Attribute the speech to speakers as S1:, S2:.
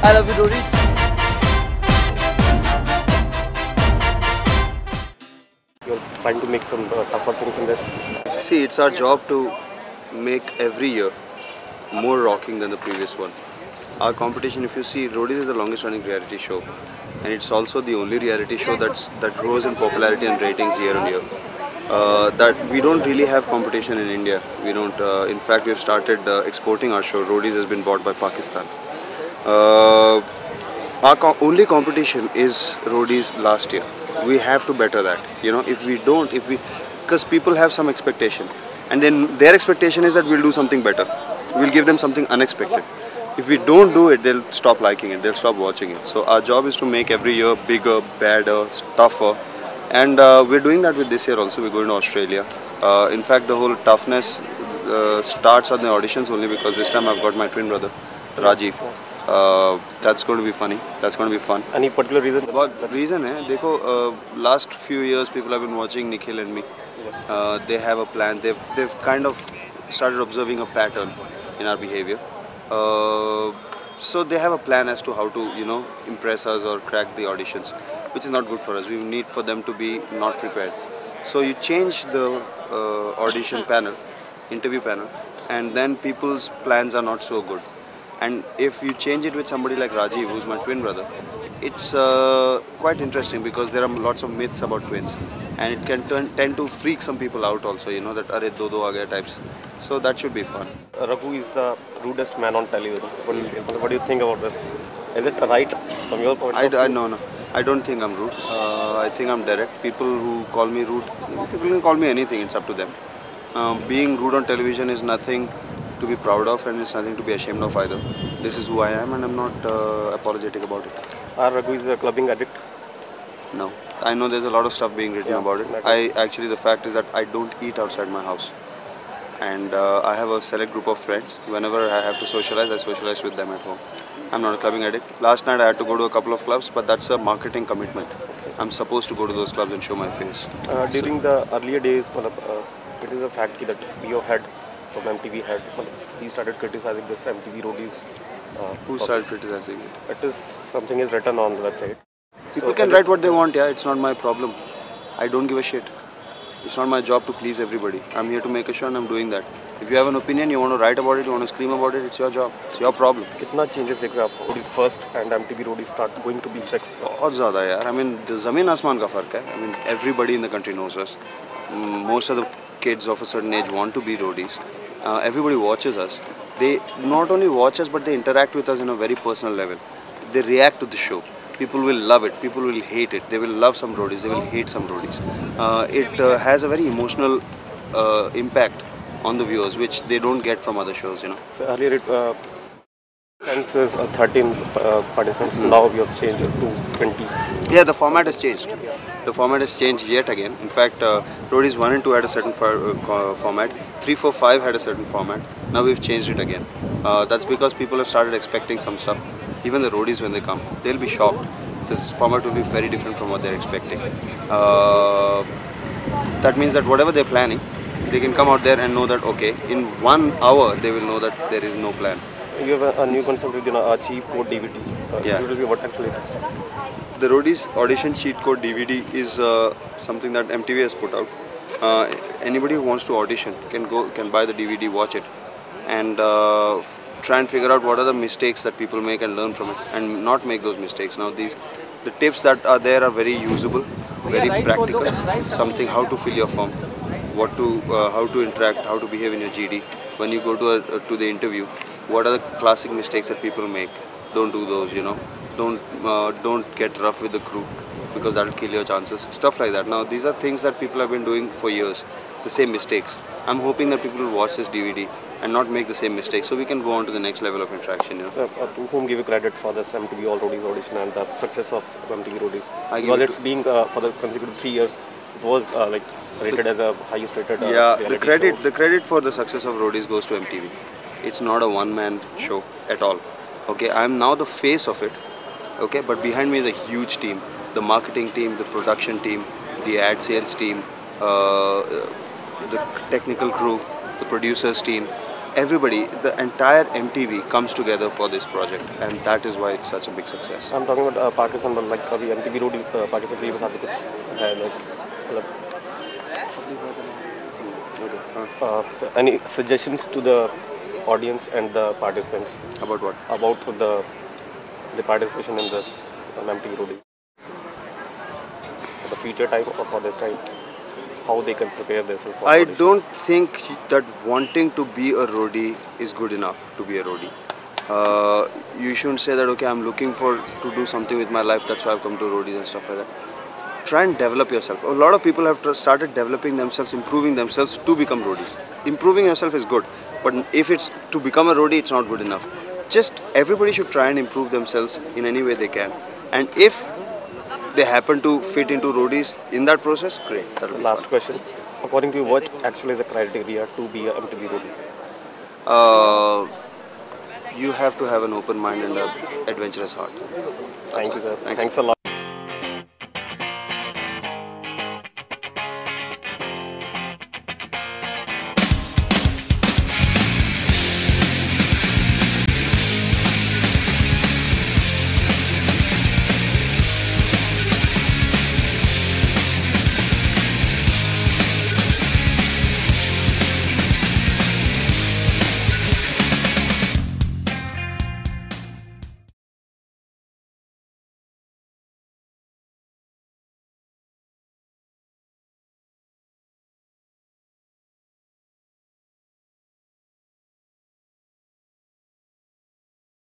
S1: I love you, Doris.
S2: You're trying to make some tougher things in this.
S3: See, it's our job to make every year more rocking than the previous one. Our competition, if you see, Roadies is the longest running reality show, and it's also the only reality show that grows in popularity and ratings year on year. That we don't really have competition in India. We don't. In fact, we've started exporting our show. Roadies has been bought by Pakistan. Our only competition is Roadies last year. We have to better that. You know, if we don't, because people have some expectation, and then their expectation is that we'll do something better. We'll give them something unexpected. If we don't do it, they'll stop liking it. They'll stop watching it. So our job is to make every year bigger, better, tougher, and we're doing that with this year also. We're going to Australia. In fact, the whole toughness starts on the auditions only because this time I've got my twin brother, Rajiv. That's going to be funny. That's going to be fun.
S2: Any particular reason?
S3: What reason है? देखो, last few years people have been watching Nikhil and me. They have a plan. They've kind of started observing a pattern in our behavior. So they have a plan as to how to, impress us or crack the auditions, which is not good for us. We need for them to be not prepared. So you change the audition panel, interview panel, and then people's plans are not so good. And if you change it with somebody like Rajiv, who's my twin brother, it's quite interesting because there are lots of myths about twins, and it can tend to freak some people out also, that arey do aa gaya types. So that should be fun.
S2: Raghu is the rudest man on television. What do you think about this? Is it right from your point of view?
S3: No. I don't think I'm rude. I think I'm direct. People who call me rude, people can call me anything. It's up to them. Being rude on television is nothing to be proud of, and it's nothing to be ashamed of either. This is who I am, and I'm not apologetic about it.
S2: Raghu is a clubbing addict.
S3: No, I know there's a lot of stuff being written about it. The fact is that I don't eat outside my house, and I have a select group of friends. Whenever I have to socialize, I socialize with them at home. I'm not a clubbing addict. Last night I had to go to a couple of clubs, but that's a marketing commitment. I'm supposed to go to those clubs and show my face.
S2: During the earlier days, it is a fact that your head from MTV head, he started criticizing this MTV Roadies.
S3: Who started criticizing it?
S2: It is something is written on the website.
S3: People can write what they want, yeah. It's not my problem. I don't give a shit. It's not my job to please everybody. I'm here to make a show and I'm doing that. If you have an opinion, you want to write about it, you want to scream about it, it's your job. It's your problem.
S2: कितना changes देख रहे हो आप? Roadies first and MTV Roadies start going to be sex.
S3: बहुत ज़्यादा यार. I mean, ज़मीन आसमान का फ़र्क है. I mean, everybody in the country knows us. Most of the kids of a certain age want to be roadies. Everybody watches us. They not only watch us, but they interact with us in a very personal level. They react to the show. People will love it. People will hate it. They will love some roadies. They will hate some roadies. It has a very emotional impact on the viewers, which they don't get from other shows.
S2: So earlier it was 13 participants. Now we have changed it to 20.
S3: Yeah, the format has changed. The format has changed yet again. In fact, Roadies 1 and 2 had a certain format. 3, 4, 5 had a certain format. Now we've changed it again. That's because people have started expecting some stuff. Even the roadies, when they come, they'll be shocked. This format will be very different from what they're expecting. That means that whatever they're planning, they can come out there and know that, okay, in 1 hour, they will know that there is no plan.
S2: You have a new concept with a cheat code DVD.
S3: Yeah.
S2: It will be what actually it is.
S3: The Roadies audition cheat code DVD is something that MTV has put out. Anybody who wants to audition can buy the DVD, watch it, and try and figure out what are the mistakes that people make and learn from it, and not make those mistakes. Now the tips that are there are very usable, very practical. Something how to fill your form, how to interact, how to behave in your GD. When you go to the interview, what are the classic mistakes that people make? Don't do those, Don't get rough with the crew because that will kill your chances. Stuff like that. Now these are things that people have been doing for years. The same mistakes. I'm hoping that people will watch this DVD and not make the same mistakes, so we can go on to the next level of interaction.
S2: So, to whom give you credit for this MTV All Roadies audition and the success of MTV Roadies? Because it's being for the consecutive 3 years, it was rated as a highest rated.
S3: The credit for the success of Roadies goes to MTV. It's not a one-man show at all. Okay, I'm now the face of it. Okay, but behind me is a huge team: the marketing team, the production team, the ad sales team, the technical crew, the producers team, everybody, the entire MTV comes together for this project, and that is why it's such a big success.
S2: I'm talking about Pakistan, but like अभी MTV रोडी Pakistan के साथ कुछ है like मतलब so any suggestions to the audience and the participants
S3: About what?
S2: about the participation in this MTV roadies for the future time or for this time, how they can prepare themselves for
S3: I
S2: auditions?
S3: don't think that wanting to be a roadie is good enough to be a roadie. You shouldn't say that, okay, I'm looking to do something with my life, that's why I've come to roadies and stuff like that. Try and develop yourself. A lot of people have started developing themselves, improving themselves to become roadies. Improving yourself is good, but if it's to become a roadie, it's not good enough. Just everybody should try and improve themselves in any way they can. And if they happen to fit into roadies in that process, great. That'll be
S2: Last
S3: fun.
S2: question. According to you, what actually is the criteria to be a MTV roadie?
S3: You have to have an open mind and an adventurous heart.
S2: Thank you, sir.
S3: Thanks.
S2: Thanks a lot.